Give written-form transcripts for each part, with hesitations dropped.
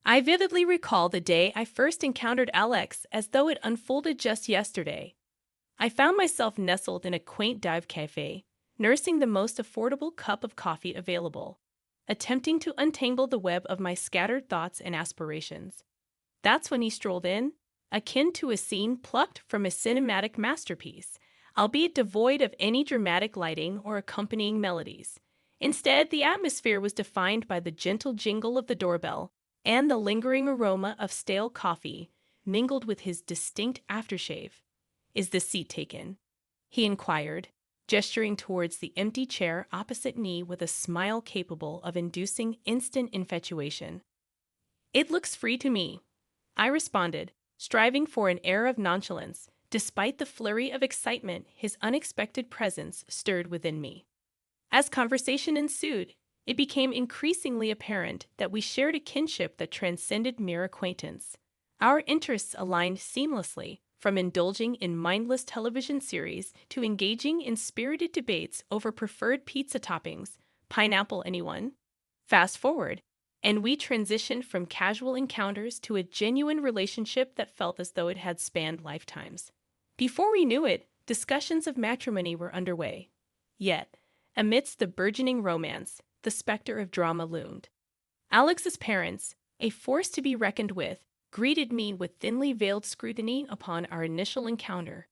I vividly recall the day I first encountered Alex as though it unfolded just yesterday. I found myself nestled in a quaint dive cafe, nursing the most affordable cup of coffee available, attempting to untangle the web of my scattered thoughts and aspirations. That's when he strolled in, akin to a scene plucked from a cinematic masterpiece, albeit devoid of any dramatic lighting or accompanying melodies. Instead, the atmosphere was defined by the gentle jingle of the doorbell and the lingering aroma of stale coffee mingled with his distinct aftershave. "Is this seat taken?" he inquired, gesturing towards the empty chair opposite me with a smile capable of inducing instant infatuation. "It looks free to me," I responded, striving for an air of nonchalance, despite the flurry of excitement his unexpected presence stirred within me. As conversation ensued, it became increasingly apparent that we shared a kinship that transcended mere acquaintance. Our interests aligned seamlessly, from indulging in mindless television series to engaging in spirited debates over preferred pizza toppings. Pineapple, anyone? Fast forward, and we transitioned from casual encounters to a genuine relationship that felt as though it had spanned lifetimes. Before we knew it, discussions of matrimony were underway. Yet, amidst the burgeoning romance, the specter of drama loomed. Alex's parents, a force to be reckoned with, greeted me with thinly veiled scrutiny upon our initial encounter.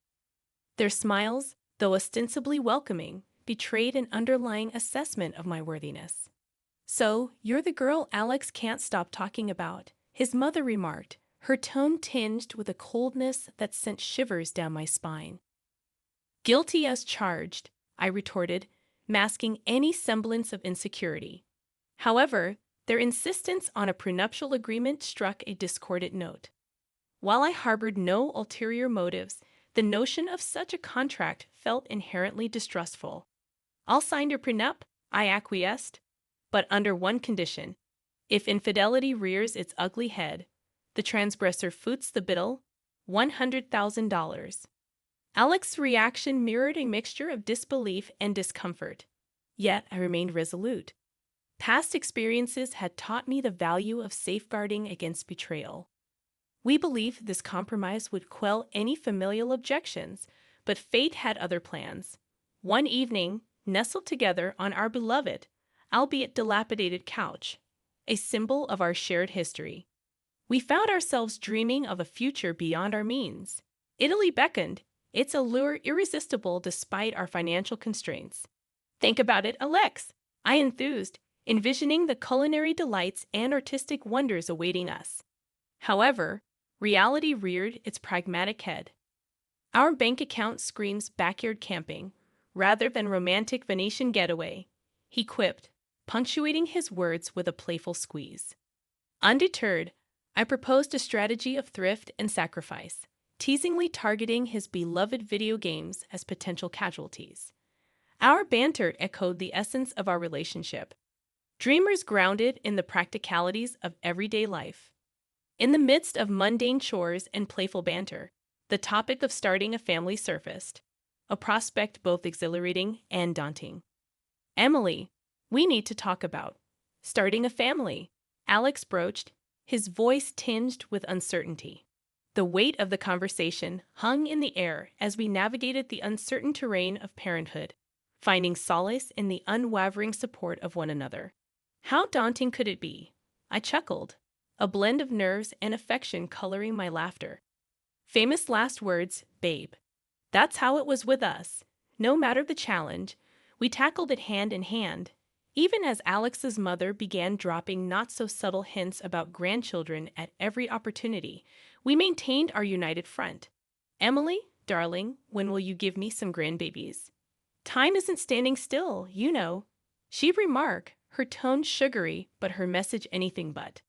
Their smiles, though ostensibly welcoming, betrayed an underlying assessment of my worthiness. "So, you're the girl Alex can't stop talking about," his mother remarked, her tone tinged with a coldness that sent shivers down my spine. "Guilty as charged," I retorted, masking any semblance of insecurity. However, their insistence on a prenuptial agreement struck a discordant note. While I harbored no ulterior motives, the notion of such a contract felt inherently distrustful. "I'll sign your prenup," I acquiesced, "but under one condition. If infidelity rears its ugly head, the transgressor foots the bill, $100,000. Alex's reaction mirrored a mixture of disbelief and discomfort. Yet I remained resolute. Past experiences had taught me the value of safeguarding against betrayal. We believed this compromise would quell any familial objections, but fate had other plans. One evening, nestled together on our beloved, albeit dilapidated couch, a symbol of our shared history, we found ourselves dreaming of a future beyond our means. Italy beckoned, its allure irresistible despite our financial constraints. "Think about it, Alex," I enthused, envisioning the culinary delights and artistic wonders awaiting us. However, reality reared its pragmatic head. "Our bank account screams backyard camping, rather than romantic Venetian getaway," he quipped, punctuating his words with a playful squeeze. Undeterred, I proposed a strategy of thrift and sacrifice, teasingly targeting his beloved video games as potential casualties. Our banter echoed the essence of our relationship. Dreamers grounded in the practicalities of everyday life. In the midst of mundane chores and playful banter, the topic of starting a family surfaced, a prospect both exhilarating and daunting. "Emily, we need to talk about starting a family," Alex broached, his voice tinged with uncertainty. The weight of the conversation hung in the air as we navigated the uncertain terrain of parenthood, finding solace in the unwavering support of one another. How daunting could it be? I chuckled, a blend of nerves and affection coloring my laughter. Famous last words, babe. That's how it was with us. No matter the challenge, we tackled it hand in hand. Even as Alex's mother began dropping not-so-subtle hints about grandchildren at every opportunity, we maintained our united front. "Emily, darling, when will you give me some grandbabies?" "Time isn't standing still, you know," she'd remark, her tone sugary but her message anything but.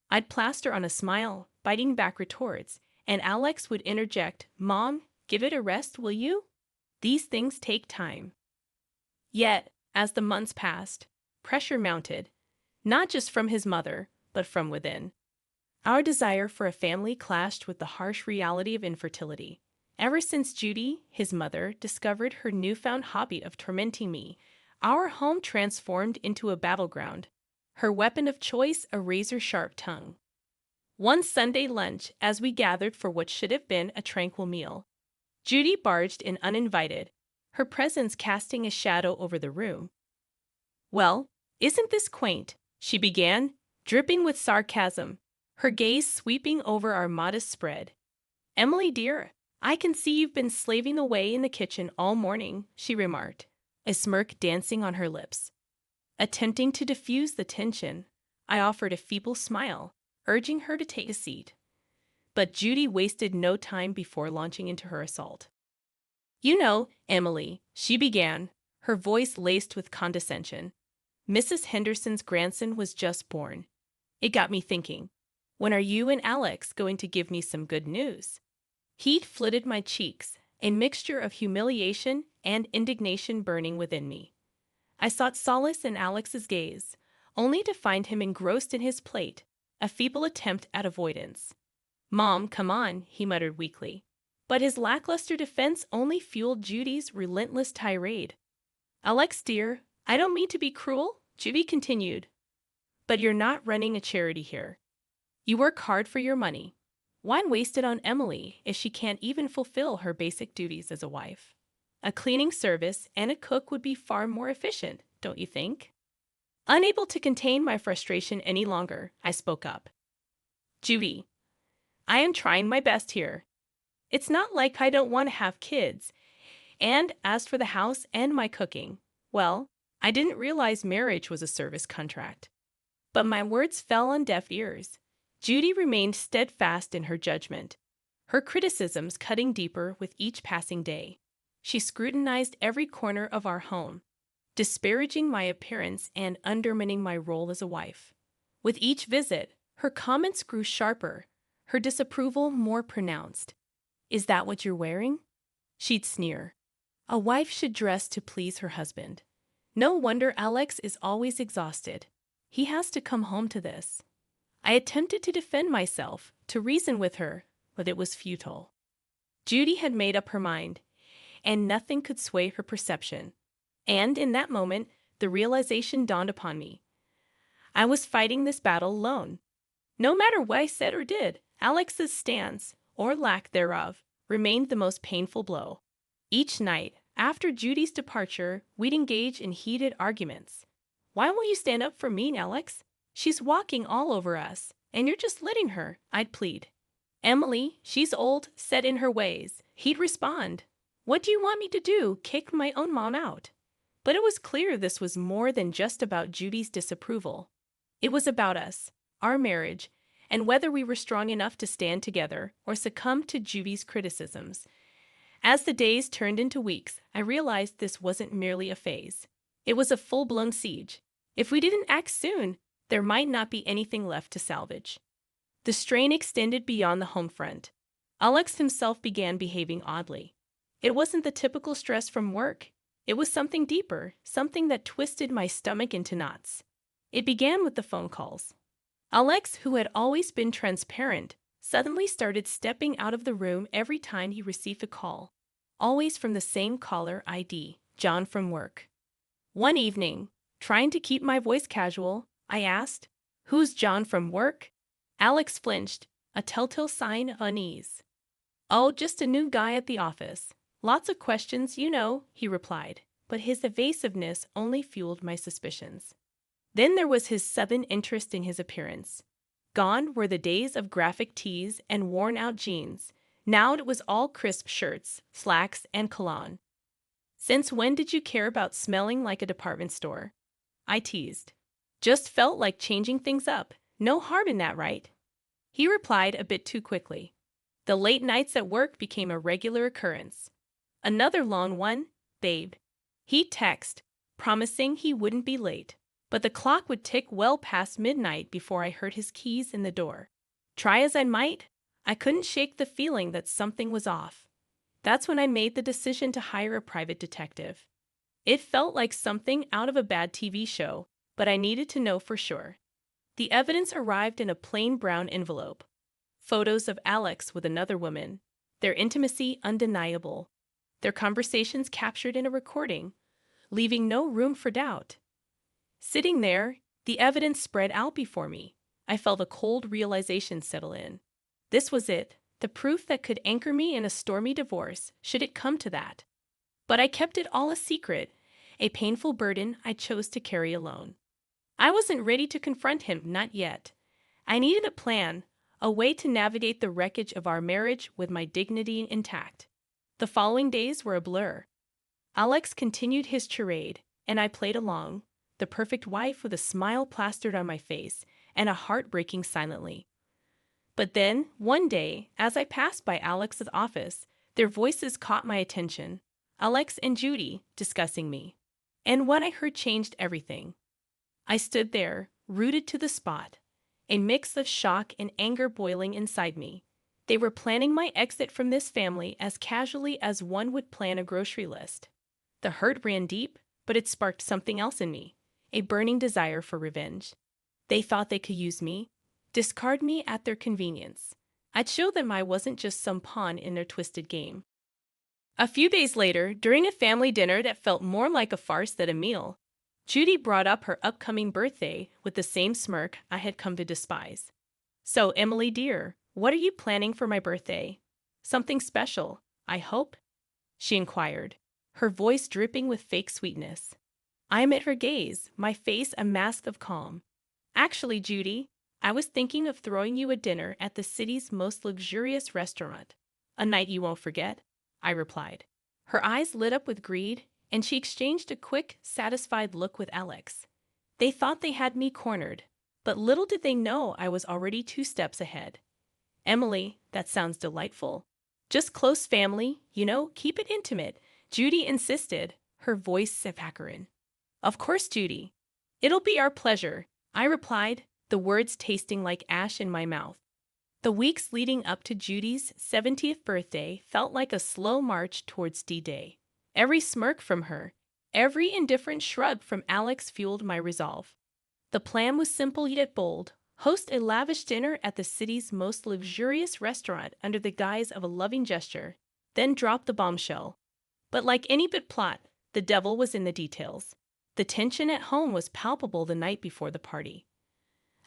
I'd plaster on a smile, biting back retorts, and Alex would interject, "Mom, give it a rest, will you? These things take time." Yet, as the months passed, pressure mounted, not just from his mother, but from within. Our desire for a family clashed with the harsh reality of infertility. Ever since Judy, his mother, discovered her newfound hobby of tormenting me, our home transformed into a battleground, her weapon of choice a razor-sharp tongue. One Sunday lunch, as we gathered for what should have been a tranquil meal, Judy barged in uninvited, her presence casting a shadow over the room. "Well, isn't this quaint?" she began, dripping with sarcasm, her gaze sweeping over our modest spread. "Emily, dear, I can see you've been slaving away in the kitchen all morning," she remarked, a smirk dancing on her lips. Attempting to diffuse the tension, I offered a feeble smile, urging her to take a seat. But Judy wasted no time before launching into her assault. "You know, Emily," she began, her voice laced with condescension, "Mrs. Henderson's grandson was just born. It got me thinking, when are you and Alex going to give me some good news?" Heat flooded my cheeks, a mixture of humiliation and indignation burning within me. I sought solace in Alex's gaze, only to find him engrossed in his plate, a feeble attempt at avoidance. "Mom, come on," he muttered weakly. But his lackluster defense only fueled Judy's relentless tirade. "Alex, dear, I don't mean to be cruel," Judy continued, "but you're not running a charity here. You work hard for your money. Why waste it on Emily if she can't even fulfill her basic duties as a wife? A cleaning service and a cook would be far more efficient, don't you think?" Unable to contain my frustration any longer, I spoke up. "Judy, I am trying my best here. It's not like I don't want to have kids. And as for the house and my cooking, well, I didn't realize marriage was a service contract." But my words fell on deaf ears. Judy remained steadfast in her judgment, her criticisms cutting deeper with each passing day. She scrutinized every corner of our home, disparaging my appearance and undermining my role as a wife. With each visit, her comments grew sharper, her disapproval more pronounced. "Is that what you're wearing?" she'd sneer. "A wife should dress to please her husband. No wonder Alex is always exhausted. He has to come home to this." I attempted to defend myself, to reason with her, but it was futile. Judy had made up her mind, and nothing could sway her perception. And in that moment, the realization dawned upon me. I was fighting this battle alone. No matter what I said or did, Alex's stance, or lack thereof, remained the most painful blow. Each night, after Judy's departure, we'd engage in heated arguments. "Why won't you stand up for me, Alex? She's walking all over us, and you're just letting her," I'd plead. "Emily, she's old, set in her ways," he'd respond. "What do you want me to do, kick my own mom out?" But it was clear this was more than just about Judy's disapproval. It was about us, our marriage, and whether we were strong enough to stand together or succumb to Judy's criticisms. As the days turned into weeks, I realized this wasn't merely a phase. It was a full-blown siege. If we didn't act soon, there might not be anything left to salvage. The strain extended beyond the home front. Alex himself began behaving oddly. It wasn't the typical stress from work. It was something deeper, something that twisted my stomach into knots. It began with the phone calls. Alex, who had always been transparent, suddenly started stepping out of the room every time he received a call, always from the same caller ID, John from work. One evening, trying to keep my voice casual, I asked, "Who's John from work?" Alex flinched, a telltale sign of unease. "Oh, just a new guy at the office. Lots of questions, you know," he replied, but his evasiveness only fueled my suspicions. Then there was his sudden interest in his appearance. Gone were the days of graphic tees and worn-out jeans. Now it was all crisp shirts, slacks, and cologne. "Since when did you care about smelling like a department store?" I teased. "Just felt like changing things up. No harm in that, right?" He replied a bit too quickly. The late nights at work became a regular occurrence. "Another long one, babe." He'd text, promising he wouldn't be late, but the clock would tick well past midnight before I heard his keys in the door. Try as I might, I couldn't shake the feeling that something was off. That's when I made the decision to hire a private detective. It felt like something out of a bad TV show, but I needed to know for sure. The evidence arrived in a plain brown envelope. Photos of Alex with another woman, their intimacy undeniable, their conversations captured in a recording, leaving no room for doubt. Sitting there, the evidence spread out before me, I felt a cold realization settle in. This was it, the proof that could anchor me in a stormy divorce, should it come to that. But I kept it all a secret, a painful burden I chose to carry alone. I wasn't ready to confront him, not yet. I needed a plan, a way to navigate the wreckage of our marriage with my dignity intact. The following days were a blur. Alex continued his charade, and I played along, the perfect wife with a smile plastered on my face and a heart breaking silently. But then, one day, as I passed by Alex's office, their voices caught my attention. Alex and Judy discussing me. And what I heard changed everything. I stood there, rooted to the spot, a mix of shock and anger boiling inside me. They were planning my exit from this family as casually as one would plan a grocery list. The hurt ran deep, but it sparked something else in me, a burning desire for revenge. They thought they could use me, discard me at their convenience. I'd show them I wasn't just some pawn in their twisted game. A few days later, during a family dinner that felt more like a farce than a meal, Judy brought up her upcoming birthday with the same smirk I had come to despise. "So, Emily dear, what are you planning for my birthday? Something special, I hope?" she inquired, her voice dripping with fake sweetness. I met her gaze, my face a mask of calm. "Actually, Judy, I was thinking of throwing you a dinner at the city's most luxurious restaurant. A night you won't forget," I replied. Her eyes lit up with greed, and she exchanged a quick, satisfied look with Alex. They thought they had me cornered, but little did they know I was already 2 steps ahead. "Emily, that sounds delightful. Just close family, keep it intimate," Judy insisted, her voice saccharine. "Of course, Judy. It'll be our pleasure," I replied, the words tasting like ash in my mouth. The weeks leading up to Judy's 70th birthday felt like a slow march towards D-Day. Every smirk from her, every indifferent shrug from Alex fueled my resolve. The plan was simple yet bold. Host a lavish dinner at the city's most luxurious restaurant under the guise of a loving gesture, then drop the bombshell. But like any good plot, the devil was in the details. The tension at home was palpable the night before the party.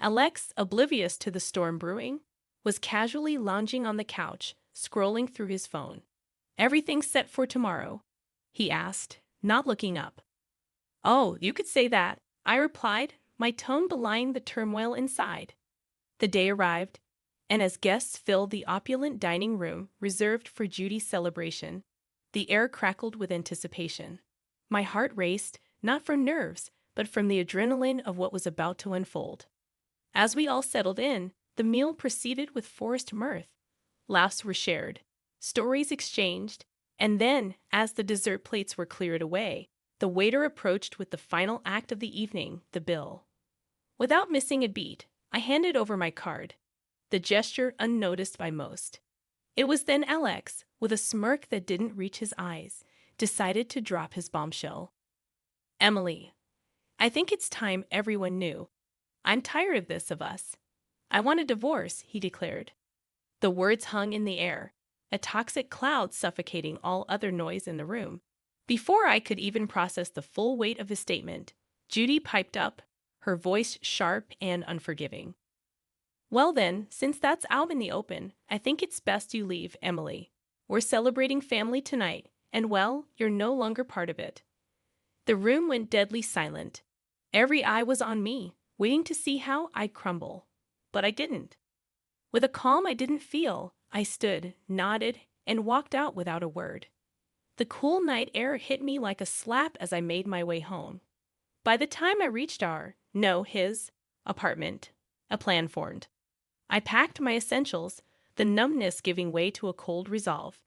Alex, oblivious to the storm brewing, was casually lounging on the couch, scrolling through his phone. "Everything's set for tomorrow?" he asked, not looking up. "Oh, you could say that," I replied, my tone belying the turmoil inside. The day arrived, and as guests filled the opulent dining room reserved for Judy's celebration, the air crackled with anticipation. My heart raced, not from nerves, but from the adrenaline of what was about to unfold. As we all settled in, the meal proceeded with forced mirth. Laughs were shared, stories exchanged, and then, as the dessert plates were cleared away, the waiter approached with the final act of the evening, the bill. Without missing a beat, I handed over my card, the gesture unnoticed by most. It was then Alex, with a smirk that didn't reach his eyes, decided to drop his bombshell. "Emily, I think it's time everyone knew. I'm tired of this of us. I want a divorce," he declared. The words hung in the air, a toxic cloud suffocating all other noise in the room. Before I could even process the full weight of his statement, Judy piped up, her voice sharp and unforgiving. "Well then, since that's out in the open, I think it's best you leave, Emily. We're celebrating family tonight, and well, you're no longer part of it." The room went deadly silent. Every eye was on me, waiting to see how I'd crumble. But I didn't. With a calm I didn't feel, I stood, nodded, and walked out without a word. The cool night air hit me like a slap as I made my way home. By the time I reached his apartment, a plan formed. I packed my essentials, the numbness giving way to a cold resolve.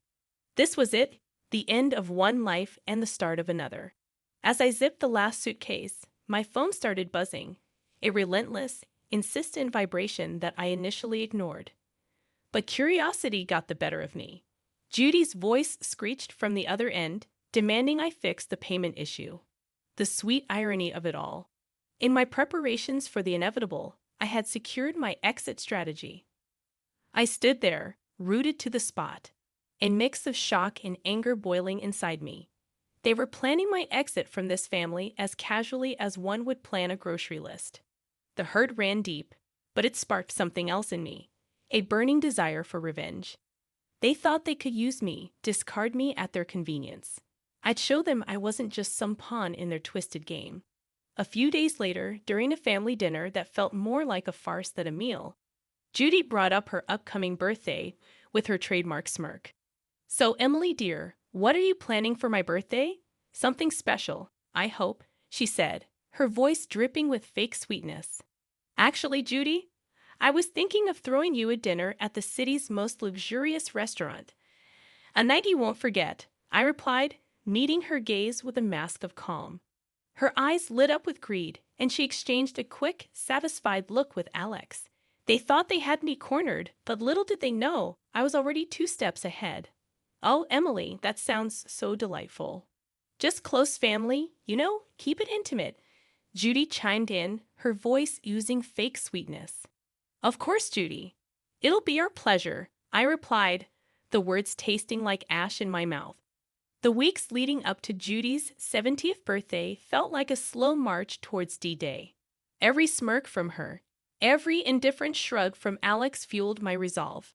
This was it, the end of one life and the start of another. As I zipped the last suitcase, my phone started buzzing, a relentless, insistent vibration that I initially ignored. But curiosity got the better of me. Judy's voice screeched from the other end, demanding I fix the payment issue. The sweet irony of it all. In my preparations for the inevitable, I had secured my exit strategy. I stood there, rooted to the spot, a mix of shock and anger boiling inside me. They were planning my exit from this family as casually as one would plan a grocery list. The hurt ran deep, but it sparked something else in me, a burning desire for revenge. They thought they could use me, discard me at their convenience. I'd show them I wasn't just some pawn in their twisted game. A few days later, during a family dinner that felt more like a farce than a meal, Judy brought up her upcoming birthday with her trademark smirk. "So, Emily dear, what are you planning for my birthday?" "Something special, I hope," she said, her voice dripping with fake sweetness. "Actually, Judy, I was thinking of throwing you a dinner at the city's most luxurious restaurant. A night you won't forget," I replied, meeting her gaze with a mask of calm. Her eyes lit up with greed, and she exchanged a quick, satisfied look with Alex. They thought they had me cornered, but little did they know I was already 2 steps ahead. "Oh, Emily, that sounds so delightful." "Just close family, keep it intimate," Judy chimed in, her voice oozing fake sweetness. "Of course, Judy. It'll be our pleasure," I replied, the words tasting like ash in my mouth. The weeks leading up to Judy's 70th birthday felt like a slow march towards D-Day. Every smirk from her, every indifferent shrug from Alex fueled my resolve.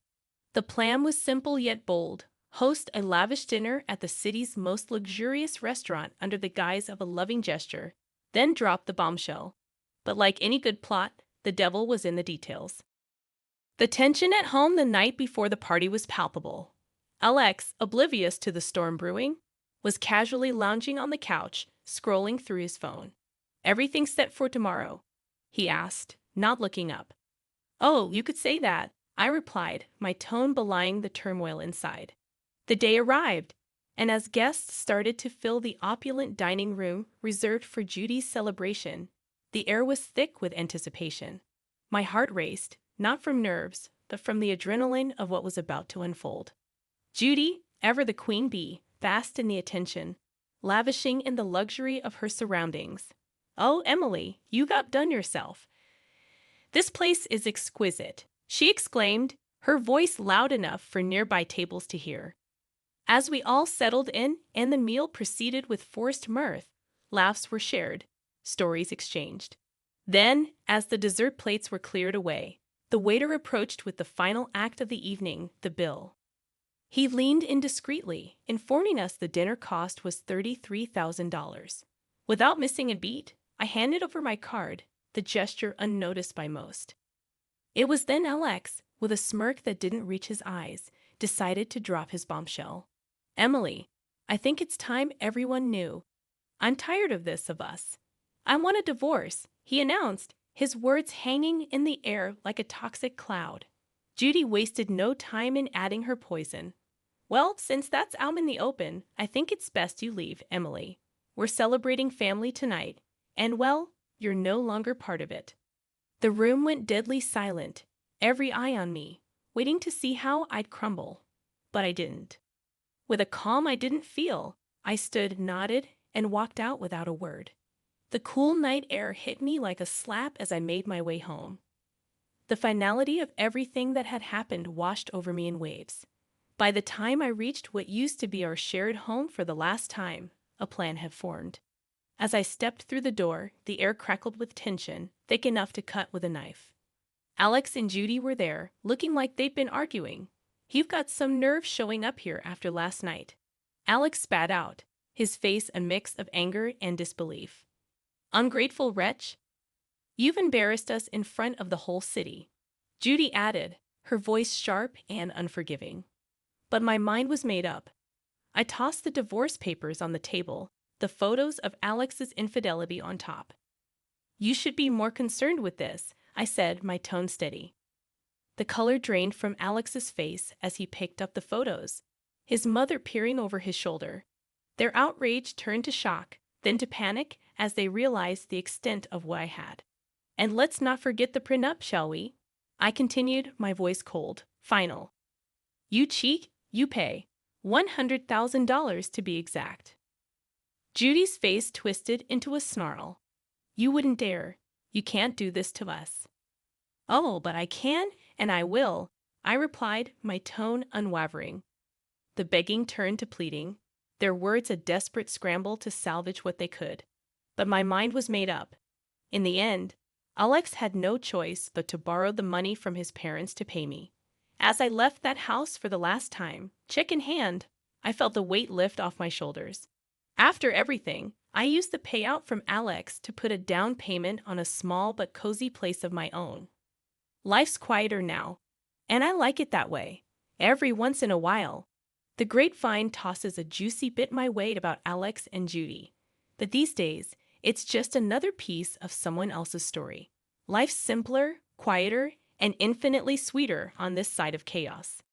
The plan was simple yet bold: host a lavish dinner at the city's most luxurious restaurant under the guise of a loving gesture, then drop the bombshell. But like any good plot, the devil was in the details. The tension at home the night before the party was palpable. Alex, oblivious to the storm brewing, was casually lounging on the couch, scrolling through his phone. "Everything set for tomorrow?" he asked, not looking up. "Oh, you could say that," I replied, my tone belying the turmoil inside. The day arrived, and as guests started to fill the opulent dining room reserved for Judy's celebration, the air was thick with anticipation. My heart raced, not from nerves, but from the adrenaline of what was about to unfold. Judy, ever the queen bee, basked in the attention, lavishing in the luxury of her surroundings. "Oh, Emily, you outdone yourself. This place is exquisite," she exclaimed, her voice loud enough for nearby tables to hear. As we all settled in and the meal proceeded with forced mirth, laughs were shared, stories exchanged. Then, as the dessert plates were cleared away, the waiter approached with the final act of the evening, the bill. He leaned in discreetly, informing us the dinner cost was $33,000. Without missing a beat, I handed over my card, the gesture unnoticed by most. It was then Alex, with a smirk that didn't reach his eyes, decided to drop his bombshell. "Emily, I think it's time everyone knew. I'm tired of this of us. I want a divorce," he announced, his words hanging in the air like a toxic cloud. Judy wasted no time in adding her poison. "Well, since that's out in the open, I think it's best you leave, Emily. We're celebrating family tonight, and well, you're no longer part of it." The room went deadly silent, every eye on me, waiting to see how I'd crumble. But I didn't. With a calm I didn't feel, I stood, nodded, and walked out without a word. The cool night air hit me like a slap as I made my way home. The finality of everything that had happened washed over me in waves. By the time I reached what used to be our shared home for the last time, a plan had formed. As I stepped through the door, the air crackled with tension, thick enough to cut with a knife. Alex and Judy were there, looking like they'd been arguing. "You've got some nerve showing up here after last night." Alex spat out, his face a mix of anger and disbelief. "Ungrateful wretch. You've embarrassed us in front of the whole city," Judy added, her voice sharp and unforgiving. But my mind was made up. I tossed the divorce papers on the table, the photos of Alex's infidelity on top. "You should be more concerned with this," I said, my tone steady. The color drained from Alex's face as he picked up the photos, his mother peering over his shoulder. Their outrage turned to shock, then to panic as they realized the extent of what I had. "And let's not forget the prenup, shall we?" I continued, my voice cold, final. "You cheat, you pay. $100,000 to be exact." Judy's face twisted into a snarl. "You wouldn't dare. You can't do this to us." "Oh, but I can, and I will," I replied, my tone unwavering. The begging turned to pleading, their words a desperate scramble to salvage what they could. But my mind was made up. In the end, Alex had no choice but to borrow the money from his parents to pay me. As I left that house for the last time, check in hand, I felt the weight lift off my shoulders. After everything, I used the payout from Alex to put a down payment on a small but cozy place of my own. Life's quieter now, and I like it that way. Every once in a while, the grapevine tosses a juicy bit my way about Alex and Judy. But these days, it's just another piece of someone else's story. Life's simpler, quieter, and infinitely sweeter on this side of chaos.